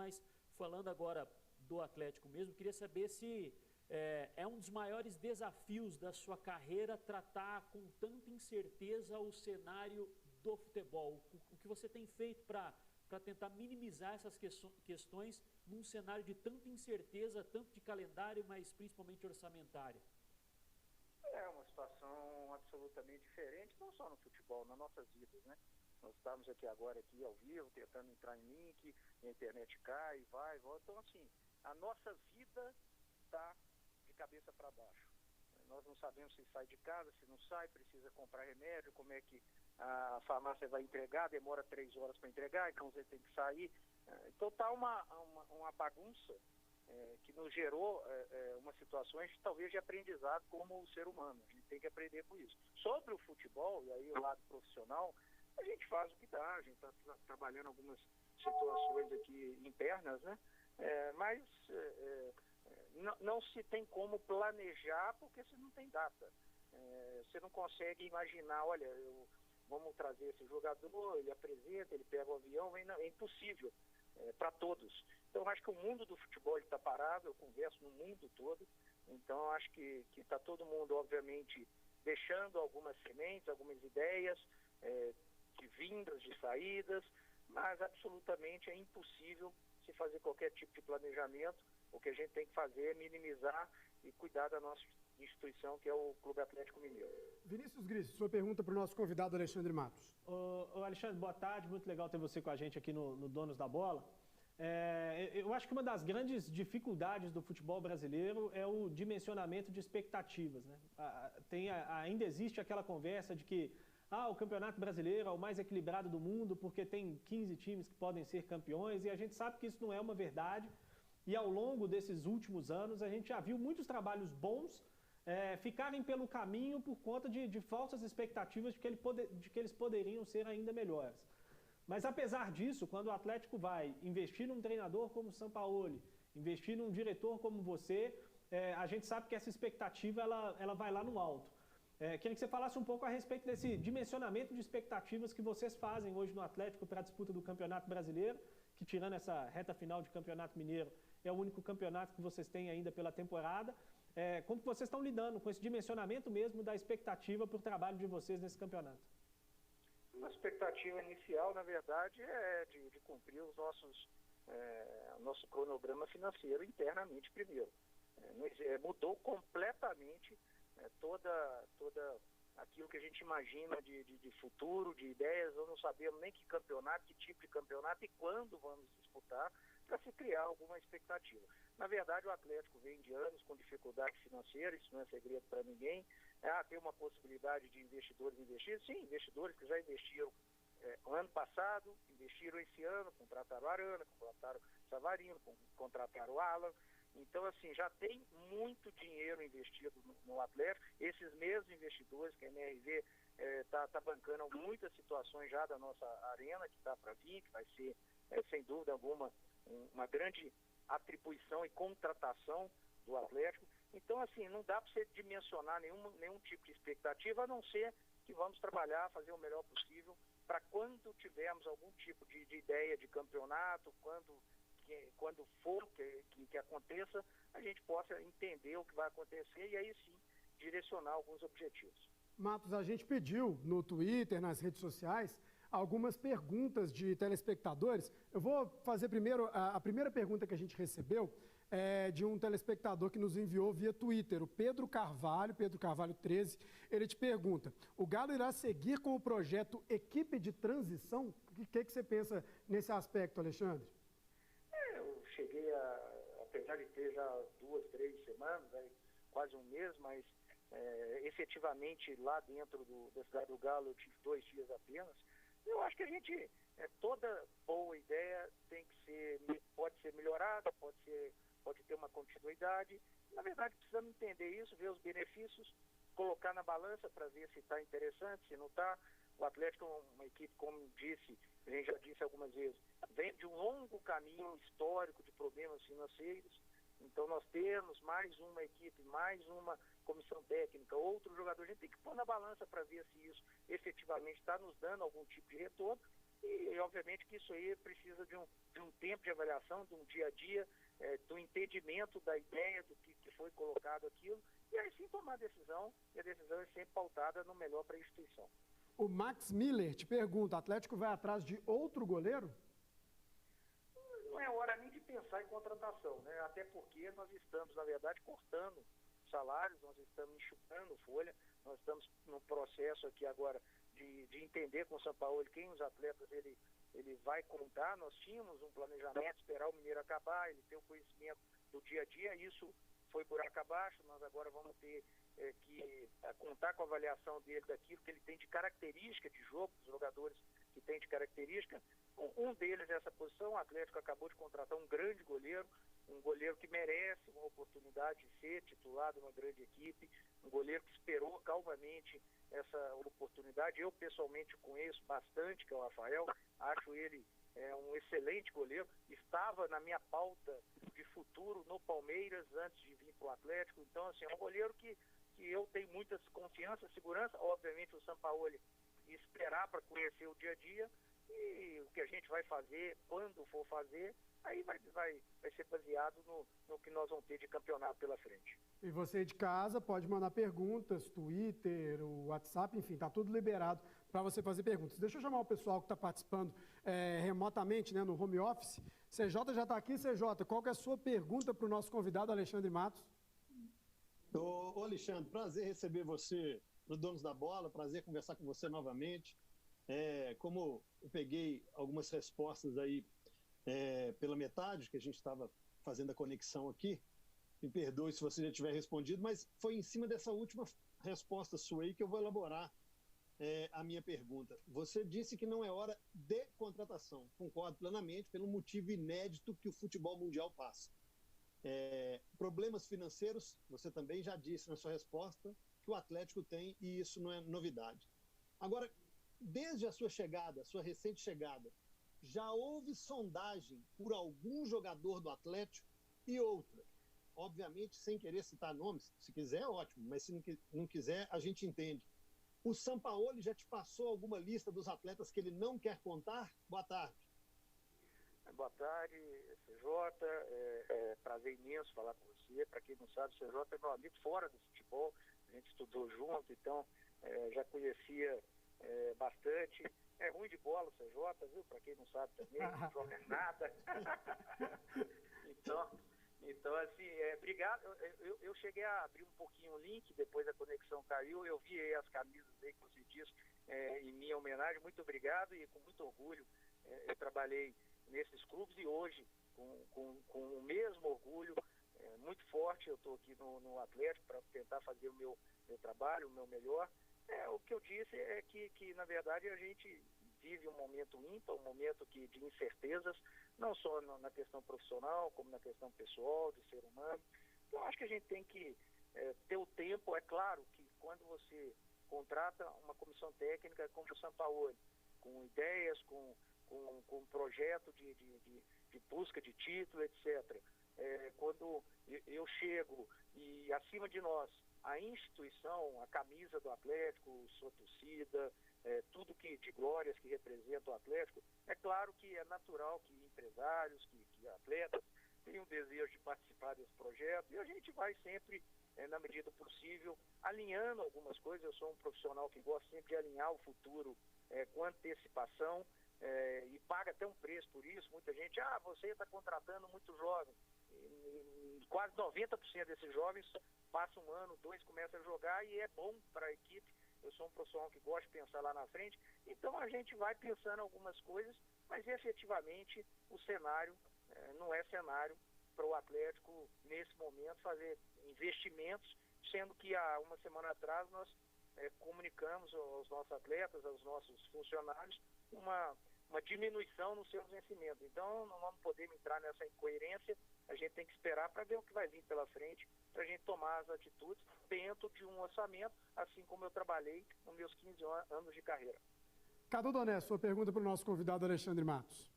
mas falando agora do Atlético mesmo, queria saber se é um dos maiores desafios da sua carreira tratar com tanta incerteza o cenário do futebol. O que você tem feito para tentar minimizar essas questões num cenário de tanta incerteza, tanto de calendário, mas principalmente orçamentária? É uma situação absolutamente diferente, não só no futebol, nas nossas vidas, né? Nós estamos aqui agora, aqui ao vivo, tentando entrar em link, a internet cai, vai, volta. Então, assim, a nossa vida está de cabeça para baixo. Nós não sabemos se sai de casa, se não sai, precisa comprar remédio, como é que a farmácia vai entregar, demora 3 horas para entregar, então você tem que sair. Então está uma bagunça que nos gerou uma situação talvez de aprendizado como ser humano. A gente tem que aprender com isso. Sobre o futebol, e aí o lado profissional, a gente faz o que dá, a gente está trabalhando algumas situações aqui internas, né? Mas não se tem como planejar porque você não tem data. Você não consegue imaginar, olha, vamos trazer esse jogador, ele apresenta, ele pega o avião, é impossível para todos. Então, acho que o mundo do futebol está parado, eu converso no mundo todo, então acho que está todo mundo, obviamente, deixando algumas sementes, algumas ideias de vindas, de saídas, mas absolutamente é impossível se fazer qualquer tipo de planejamento. O que a gente tem que fazer é minimizar e cuidar da nossa instituição, que é o Clube Atlético Mineiro. Vinícius Gris, sua pergunta para o nosso convidado Alexandre Matos. Ô Alexandre, boa tarde, muito legal ter você com a gente aqui no Donos da Bola. Eu acho que uma das grandes dificuldades do futebol brasileiro é o dimensionamento de expectativas, né? Ainda existe aquela conversa de que o Campeonato Brasileiro é o mais equilibrado do mundo porque tem 15 times que podem ser campeões, e a gente sabe que isso não é uma verdade. E ao longo desses últimos anos, a gente já viu muitos trabalhos bons ficarem pelo caminho por conta de falsas expectativas de que eles poderiam ser ainda melhores. Mas apesar disso, quando o Atlético vai investir num treinador como o Sampaoli, investir num diretor como você, a gente sabe que essa expectativa ela vai lá no alto. Queria que você falasse um pouco a respeito desse dimensionamento de expectativas que vocês fazem hoje no Atlético para a disputa do Campeonato Brasileiro, que tirando essa reta final de Campeonato Mineiro, é o único campeonato que vocês têm ainda pela temporada. Como que vocês estão lidando com esse dimensionamento mesmo da expectativa para o trabalho de vocês nesse campeonato? A expectativa inicial, na verdade, é de cumprir o nosso cronograma financeiro internamente primeiro. Mudou completamente toda aquilo que a gente imagina de futuro, de ideias. Eu não sabemos nem que campeonato, que tipo de campeonato e quando vamos disputar, para se criar alguma expectativa. Na verdade, o Atlético vem de anos com dificuldade financeira, isso não é segredo para ninguém. Tem uma possibilidade de investidores investir? Sim, investidores que já investiram ano passado, investiram esse ano, contrataram o Arana, contrataram o Savarino, contrataram o Alan. Então, assim, já tem muito dinheiro investido no Atlético. Esses mesmos investidores, que a MRV está bancando muitas situações já da nossa arena, que está para vir, que vai ser, sem dúvida alguma, uma grande atribuição e contratação do Atlético. Então, assim, não dá para você dimensionar nenhum tipo de expectativa, a não ser que vamos trabalhar, fazer o melhor possível, para quando tivermos algum tipo de ideia de campeonato, quando for que aconteça, a gente possa entender o que vai acontecer e aí sim direcionar alguns objetivos. Matos, a gente pediu no Twitter, nas redes sociais, algumas perguntas de telespectadores. Eu vou fazer primeiro, a primeira pergunta que a gente recebeu é de um telespectador que nos enviou via Twitter, o Pedro Carvalho 13, ele te pergunta: o Galo irá seguir com o projeto Equipe de Transição? O que você pensa nesse aspecto, Alexandre? Eu cheguei apesar de ter já 2, 3 semanas, quase um mês, mas efetivamente lá dentro da cidade do Galo eu tive 2 dias apenas. Eu acho que a gente, toda boa ideia pode ser melhorada, pode ter uma continuidade. Na verdade, precisamos entender isso, ver os benefícios, colocar na balança para ver se está interessante, se não está. O Atlético é uma equipe, como a gente já disse algumas vezes, vem de um longo caminho histórico de problemas financeiros. Então nós temos mais uma equipe, mais uma comissão técnica, outro jogador. A gente tem que pôr na balança para ver se isso efetivamente está nos dando algum tipo de retorno. E obviamente que isso aí precisa de um tempo de avaliação, de um dia a dia, do entendimento da ideia do que foi colocado aquilo, e aí sim tomar a decisão, e a decisão é sempre pautada no melhor para a instituição. O Max Miller te pergunta, o Atlético vai atrás de outro goleiro? Não é hora nem de pensar em contratação, né? Até porque nós estamos, na verdade, cortando salários, nós estamos enxugando folha, nós estamos no processo aqui agora de entender com o Sampaoli quem os atletas ele vai contar. Nós tínhamos um planejamento, esperar o Mineiro acabar, ele ter o conhecimento do dia a dia, isso foi buraco abaixo. Nós agora vamos ter que contar com a avaliação dele daquilo que ele tem de característica de jogo, os jogadores que tem de característica. Um deles, essa posição, o Atlético acabou de contratar um grande goleiro, um goleiro que merece uma oportunidade de ser titular de uma grande equipe, um goleiro que esperou calmamente essa oportunidade. Eu pessoalmente o conheço bastante, que é o Rafael, acho ele um excelente goleiro, estava na minha pauta de futuro no Palmeiras antes de vir para o Atlético. Então, assim, é um goleiro que eu tenho muita confiança, segurança. Obviamente o Sampaoli esperar para conhecer o dia a dia, e o que a gente vai fazer, quando for fazer, aí vai ser baseado no que nós vamos ter de campeonato pela frente. E você de casa pode mandar perguntas, Twitter, o WhatsApp, enfim, está tudo liberado para você fazer perguntas. Deixa eu chamar o pessoal que está participando remotamente, né, no home office. CJ já está aqui. CJ, qual que é a sua pergunta para o nosso convidado Alexandre Matos? Ô Alexandre, prazer receber você no Donos da Bola, prazer conversar com você novamente. Como eu peguei algumas respostas aí pela metade, que a gente estava fazendo a conexão aqui, me perdoe se você já tiver respondido, mas foi em cima dessa última resposta sua aí que eu vou elaborar a minha pergunta. Você disse que não é hora de contratação. Concordo plenamente, pelo motivo inédito que o futebol mundial passa. Problemas financeiros, você também já disse na sua resposta, que o Atlético tem, e isso não é novidade. Agora, desde a sua chegada, a sua recente chegada, já houve sondagem por algum jogador do Atlético? E outra, obviamente sem querer citar nomes, se quiser ótimo, mas se não quiser a gente entende. O Sampaoli já te passou alguma lista dos atletas que ele não quer contar? Boa tarde. Boa tarde, CJ, prazer imenso falar com você. Para quem não sabe, o CJ é meu amigo fora do futebol, a gente estudou junto, então já conhecia bastante. É ruim de bola o CJ, viu? Para quem não sabe também, não joga nada. Então assim, obrigado. Eu cheguei a abrir um pouquinho o link, depois a conexão caiu, eu vi aí as camisas aí que você disse em minha homenagem. Muito obrigado, e com muito orgulho eu trabalhei nesses clubes, e hoje com o mesmo orgulho muito forte eu estou aqui no Atlético para tentar fazer o meu trabalho, o meu melhor. O que eu disse é que na verdade a gente vive um momento ímpar, um momento de incertezas, não só na questão profissional, como na questão pessoal, de ser humano. Então acho que a gente tem que ter o tempo. É claro que quando você contrata uma comissão técnica como o Sampaoli, com ideias, com um projeto de busca de título, etc. Quando eu chego e acima de nós a instituição, a camisa do Atlético, sua torcida, tudo de glórias que representa o Atlético, é claro que é natural que empresários, que atletas tenham desejo de participar desse projeto, e a gente vai sempre, na medida possível, alinhando algumas coisas. Eu sou um profissional que gosta sempre de alinhar o futuro com antecipação, e paga até um preço por isso. Muita gente, você está contratando muito jovem. Quase 90% desses jovens passam um ano, 2, começam a jogar, e é bom para a equipe. Eu sou um profissional que gosta de pensar lá na frente, então a gente vai pensando algumas coisas, mas efetivamente o cenário não é cenário para o Atlético, nesse momento, fazer investimentos, sendo que há uma semana atrás nós comunicamos aos nossos atletas, aos nossos funcionários, uma diminuição nos seus vencimentos. Então não vamos poder entrar nessa incoerência, a gente tem que esperar para ver o que vai vir pela frente, para a gente tomar as atitudes dentro de um orçamento, assim como eu trabalhei nos meus 15 anos de carreira. Cadu Donés, sua pergunta para o nosso convidado Alexandre Matos.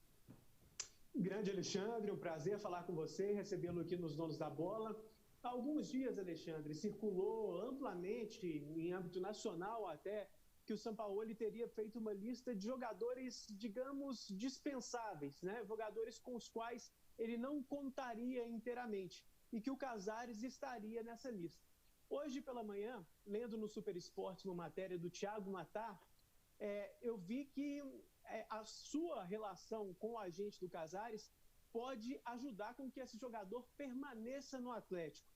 Grande Alexandre, um prazer falar com você, recebê-lo aqui nos Donos da Bola. Há alguns dias, Alexandre, circulou amplamente, em âmbito nacional até, que o Sampaoli teria feito uma lista de jogadores, digamos, dispensáveis, né? Jogadores com os quais ele não contaria inteiramente, e que o Casares estaria nessa lista. Hoje pela manhã, lendo no Super Esportes uma matéria do Thiago Matar, eu vi que a sua relação com o agente do Casares pode ajudar com que esse jogador permaneça no Atlético.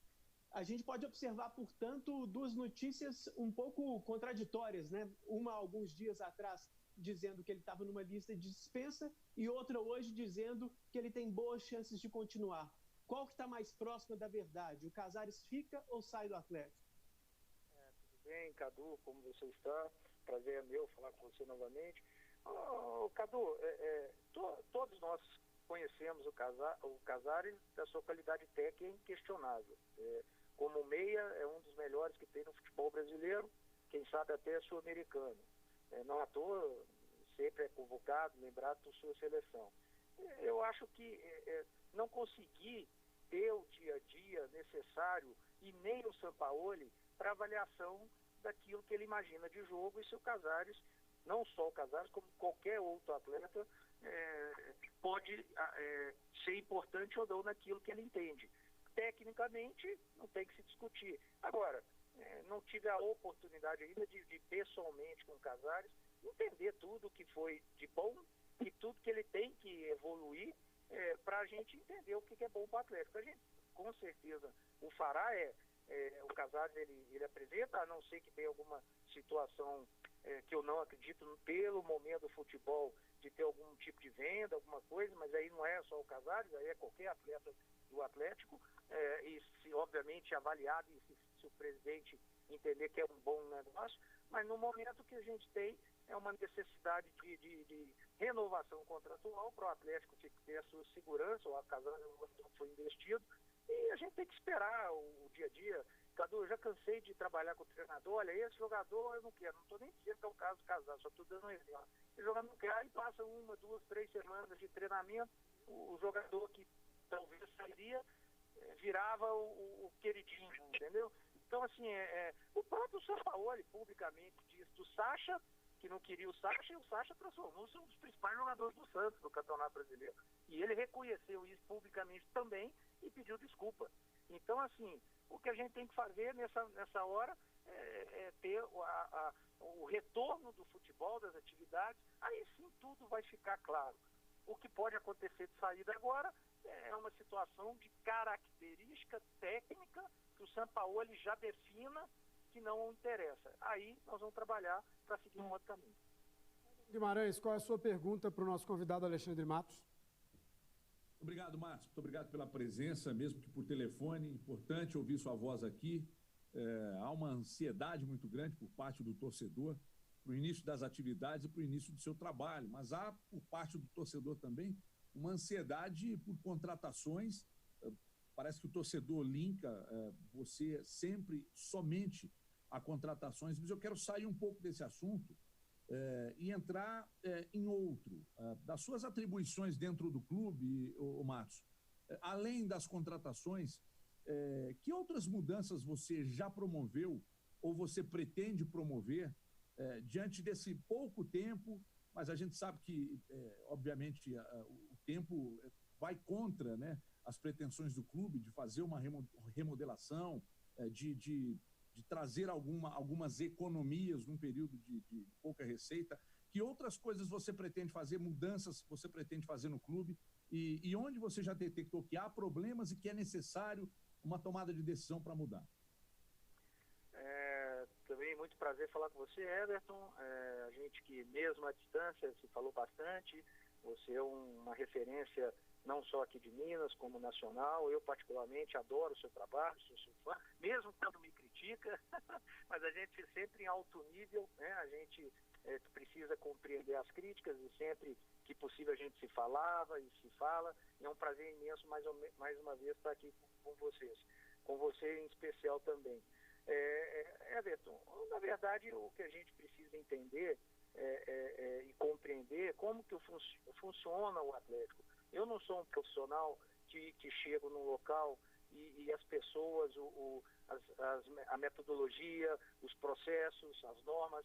A gente pode observar, portanto, duas notícias um pouco contraditórias, né? Uma alguns dias atrás dizendo que ele estava numa lista de dispensa e outra hoje dizendo que ele tem boas chances de continuar. Qual que está mais próxima da verdade? O Casares fica ou sai do Atlético? Tudo bem, Cadu, como você está? Prazer é meu falar com você novamente. Cadu, todos nós conhecemos o Casares da sua qualidade técnica inquestionável. Como meia, é um dos melhores que tem no futebol brasileiro, quem sabe até sul-americano. Não à toa, sempre é convocado, lembrado por sua seleção. Eu acho que não consegui ter o dia a dia necessário e nem o Sampaoli para avaliação daquilo que ele imagina de jogo, e se o Casares, não só o Casares, como qualquer outro atleta, pode ser importante ou não naquilo que ele entende. Tecnicamente, não tem que se discutir. Agora, não tive a oportunidade ainda de pessoalmente com o Casares entender tudo que foi de bom e tudo que ele tem que evoluir para a gente entender o que é bom para o Atlético. A gente, com certeza, o fará o Casares, ele apresenta, a não ser que tenha alguma situação que eu não acredito pelo momento do futebol, de ter algum tipo de venda, alguma coisa, mas aí não é só o Casares, aí é qualquer atleta do Atlético, e se obviamente avaliado, e se o presidente entender que é um bom negócio, mas no momento que a gente tem é uma necessidade de renovação contratual para o Atlético ter a sua segurança, o Casares foi investido, e a gente tem que esperar o dia a dia. Cadu, eu já cansei de trabalhar com o treinador, olha, esse jogador eu não quero, não estou nem dizendo que é o caso do Casares, só estou dando um exemplo. O jogador não quer, aí passa 1, 2, 3 semanas de treinamento, o jogador que talvez sairia, virava o queridinho, entendeu? Então, assim, o próprio Sampaoli publicamente disse do Sacha, que não queria o Sacha, e o Sacha transformou-se em um dos principais jogadores do Santos, do Campeonato Brasileiro. E ele reconheceu isso publicamente também e pediu desculpa. Então, assim, o que a gente tem que fazer nessa hora é ter o retorno do futebol, das atividades, aí sim tudo vai ficar claro. O que pode acontecer de saída agora é uma situação de característica técnica que o Sampaoli já defina que não interessa. Aí nós vamos trabalhar para seguir um outro caminho. Guimarães, qual é a sua pergunta para o nosso convidado Alexandre Matos? Obrigado, Marcos. Muito obrigado pela presença, mesmo que por telefone. Importante ouvir sua voz aqui. Há uma ansiedade muito grande por parte do torcedor para o início das atividades e para o início do seu trabalho. Mas há, por parte do torcedor também, uma ansiedade por contratações. Parece que o torcedor linka você sempre, somente a contratações. Mas eu quero sair um pouco desse assunto e entrar em outro. Das suas atribuições dentro do clube, Matos, além das contratações, que outras mudanças você já promoveu ou você pretende promover diante desse pouco tempo, mas a gente sabe que, obviamente, o tempo vai contra, né, as pretensões do clube de fazer uma remodelação, de trazer algumas economias num período de pouca receita. Que outras coisas você pretende fazer, mudanças você pretende fazer no clube e onde você já detectou que há problemas e que é necessário uma tomada de decisão para mudar? Também muito prazer falar com você, Everton. A gente que mesmo à distância se falou bastante, você é uma referência não só aqui de Minas, como nacional. Eu particularmente adoro o seu trabalho, sou seu fã, mesmo quando me critica, mas a gente sempre em alto nível, né? A gente precisa compreender as críticas e sempre que possível a gente se falava e se fala. E é um prazer imenso mais uma vez estar aqui com vocês, com você em especial também. Everton, na verdade o que a gente precisa entender e compreender como que funciona o Atlético. Eu não sou um profissional que chego num local e as pessoas, a metodologia, os processos, as normas,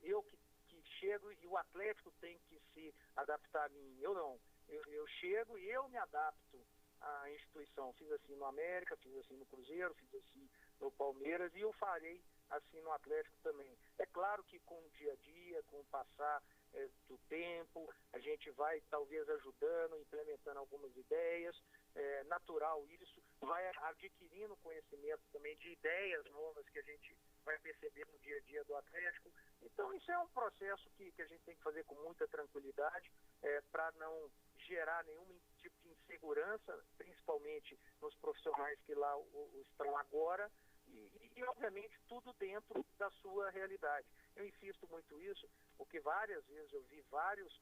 eu que chego e o Atlético tem que se adaptar a mim. Eu não. Eu chego e eu me adapto à instituição. Fiz assim no América, fiz assim no Cruzeiro, fiz assim no Palmeiras e eu farei assim no Atlético também. É claro que com o dia a dia, com o passar do tempo, a gente vai talvez ajudando, implementando algumas ideias, natural isso, vai adquirindo conhecimento também de ideias novas que a gente vai perceber no dia a dia do Atlético. Então isso é um processo que a gente tem que fazer com muita tranquilidade, para não gerar nenhum tipo de insegurança, principalmente nos profissionais que lá estão agora, e obviamente tudo dentro da sua realidade. Eu insisto muito isso, porque várias vezes eu vi vários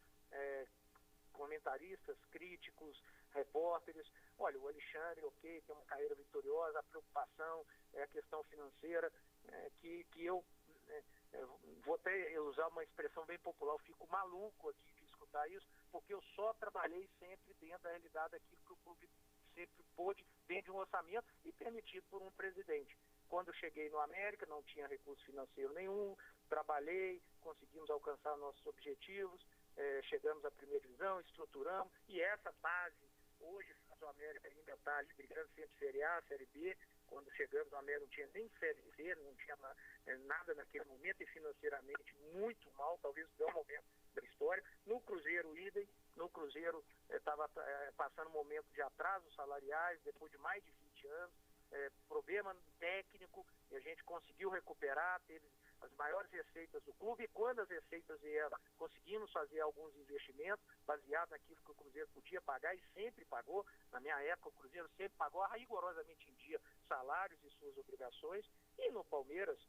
comentaristas, críticos, repórteres, olha, o Alexandre, ok, tem uma carreira vitoriosa, a preocupação é a questão financeira, que eu vou até usar uma expressão bem popular, eu fico maluco aqui de escutar isso, porque eu só trabalhei sempre dentro da realidade daquilo que o clube sempre pôde, dentro de um orçamento e permitido por um presidente. Quando eu cheguei no América, não tinha recurso financeiro nenhum, trabalhei, conseguimos alcançar nossos objetivos, chegamos à primeira divisão, estruturamos, e essa base, hoje o América ainda está ali brigando sempre Série A, Série B. Quando chegamos no América não tinha nem Série C, não tinha nada naquele momento, e financeiramente muito mal, talvez o pior momento da história. No Cruzeiro, idem, no Cruzeiro estava passando um momento de atrasos salariais, depois de mais de 20 anos, problema técnico, e a gente conseguiu recuperar, teve as maiores receitas do clube, e quando as receitas vieram, conseguimos fazer alguns investimentos baseados naquilo que o Cruzeiro podia pagar e sempre pagou. Na minha época, o Cruzeiro sempre pagou rigorosamente em dia salários e suas obrigações. E no Palmeiras,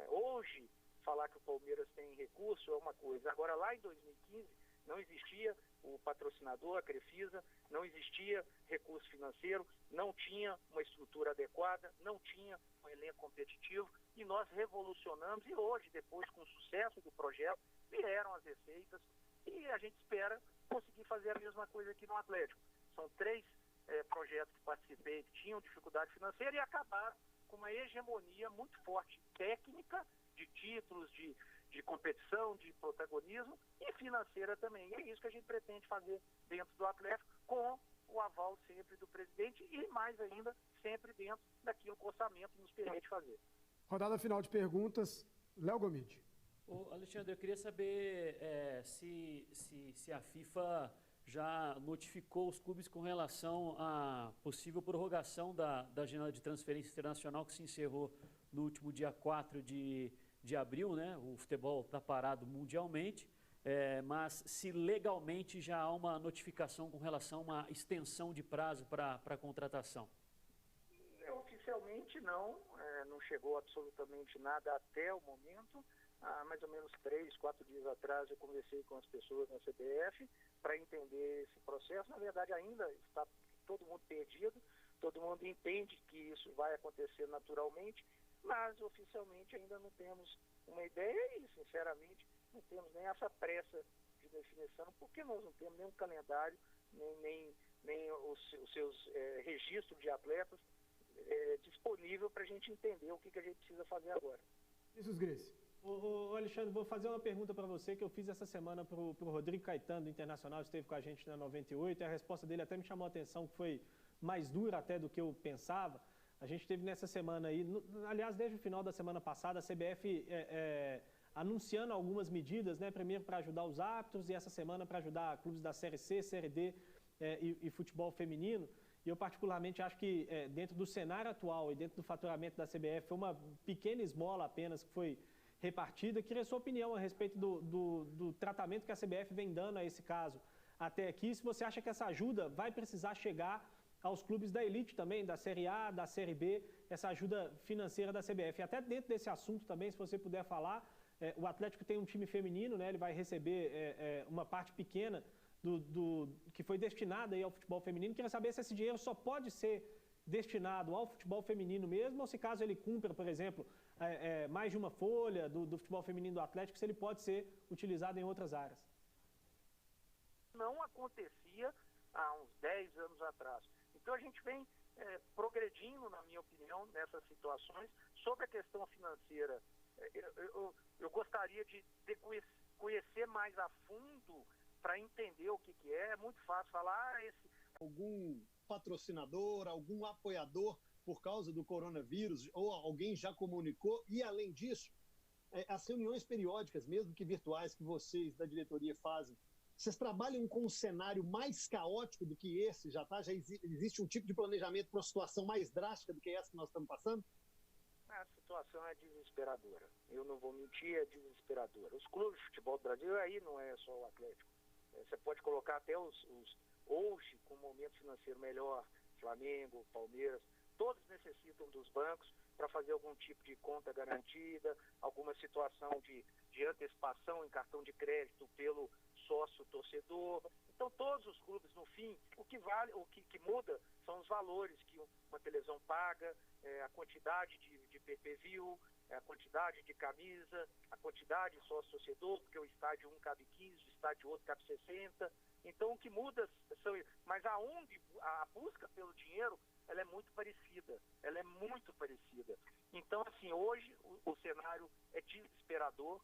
hoje, falar que o Palmeiras tem recurso é uma coisa. Agora, lá em 2015, não existia o patrocinador, a Crefisa, não existia recurso financeiro, não tinha uma estrutura adequada, não tinha um elenco competitivo, e nós revolucionamos, e hoje, depois, com o sucesso do projeto, vieram as receitas, e a gente espera conseguir fazer a mesma coisa aqui no Atlético. São 3 projetos que participei que tinham dificuldade financeira e acabaram com uma hegemonia muito forte, técnica, de títulos, de competição, de protagonismo e financeira também. E é isso que a gente pretende fazer dentro do Atlético, com o aval sempre do presidente e, mais ainda, sempre dentro daquilo que o orçamento nos permite fazer. Rodada final de perguntas, Léo Gomide. Alexandre, eu queria saber se a FIFA já notificou os clubes com relação à possível prorrogação da janela de transferência internacional que se encerrou no último dia 4 de abril, né? O futebol está parado mundialmente, mas se legalmente já há uma notificação com relação a uma extensão de prazo para a contratação. Oficialmente não chegou absolutamente nada até o momento. Há mais ou menos 3, 4 dias atrás eu conversei com as pessoas na CBF para entender esse processo. Na verdade, ainda está todo mundo perdido, todo mundo entende que isso vai acontecer naturalmente, mas oficialmente ainda não temos uma ideia e, sinceramente, não temos nem essa pressa de definição, porque nós não temos nenhum calendário, nem os seus registros de atletas disponível para a gente entender o que a gente precisa fazer agora. Jesus Grace. Ô Alexandre, vou fazer uma pergunta para você que eu fiz essa semana para o Rodrigo Caetano, do Internacional, esteve com a gente na 98, e a resposta dele até me chamou a atenção, que foi mais dura até do que eu pensava. A gente teve nessa semana aí, aliás, desde o final da semana passada, a CBF anunciando algumas medidas, né? Primeiro para ajudar os árbitros e essa semana para ajudar clubes da Série C, Série D e futebol feminino. E eu particularmente acho que dentro do cenário atual e dentro do faturamento da CBF foi uma pequena esmola apenas que foi repartida. Queria a sua opinião a respeito do tratamento que a CBF vem dando a esse caso até aqui. Se você acha que essa ajuda vai precisar chegar aos clubes da elite também, da Série A, da Série B, essa ajuda financeira da CBF. E até dentro desse assunto também, se você puder falar, o Atlético tem um time feminino, né? Ele vai receber uma parte pequena que foi destinada aí ao futebol feminino. Queria saber se esse dinheiro só pode ser destinado ao futebol feminino mesmo, ou se caso ele cumpra, por exemplo, mais de uma folha do futebol feminino do Atlético, se ele pode ser utilizado em outras áreas. Não acontecia há uns 10 anos atrás. Então a gente vem progredindo, na minha opinião, nessas situações. Sobre a questão financeira, eu gostaria de conhecer mais a fundo para entender o que é. É muito fácil falar, Algum patrocinador, algum apoiador por causa do coronavírus, ou alguém já comunicou? E, além disso, as reuniões periódicas, mesmo que virtuais, que vocês da diretoria fazem, vocês trabalham com um cenário mais caótico do que esse? Já existe um tipo de planejamento para uma situação mais drástica do que essa que nós estamos passando? A situação é desesperadora. Eu não vou mentir, é desesperadora. Os clubes de futebol do Brasil, aí não é só o Atlético. Você pode colocar até hoje, com um momento financeiro melhor, Flamengo, Palmeiras, todos necessitam dos bancos para fazer algum tipo de conta garantida, alguma situação de antecipação em cartão de crédito pelo sócio torcedor. Então todos os clubes, no fim, o que muda são os valores que uma televisão paga, a quantidade de pay-per-view, a quantidade de camisa, a quantidade de sócio torcedor, porque o estádio 1 cabe 15, o estádio outro cabe 60. Então o que muda são... Mas aonde a busca pelo dinheiro, ela é muito parecida. Então, assim, hoje o cenário é desesperador.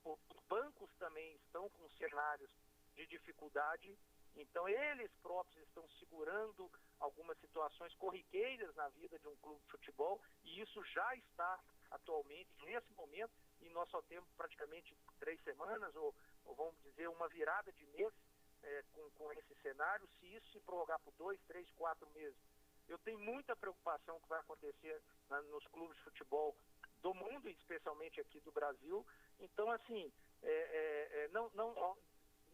Os bancos também estão com cenários de dificuldade. Então, eles próprios estão segurando algumas situações corriqueiras na vida de um clube de futebol, e isso já está atualmente, nesse momento, e nós só temos praticamente 3 semanas, ou vamos dizer, uma virada de mês com esse cenário. Se isso se prorrogar por 2, 3, 4 meses, eu tenho muita preocupação que vai acontecer nos clubes de futebol do mundo, especialmente aqui do Brasil. Então, assim,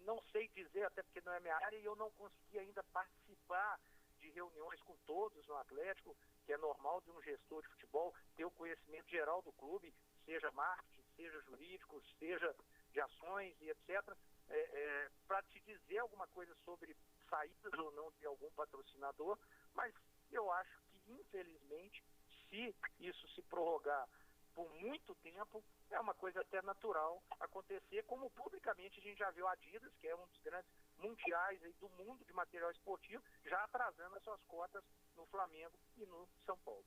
não sei dizer, até porque não é minha área, e eu não consegui ainda participar de reuniões com todos no Atlético, que é normal de um gestor de futebol ter o conhecimento geral do clube, seja marketing, seja jurídico, seja de ações e etc., para te dizer alguma coisa sobre saídas ou não de algum patrocinador. Mas eu acho que, infelizmente, se isso se prorrogar por muito tempo, é uma coisa até natural acontecer, como publicamente a gente já viu a Adidas, que é um dos grandes mundiais aí do mundo de material esportivo, já atrasando as suas cotas no Flamengo e no São Paulo.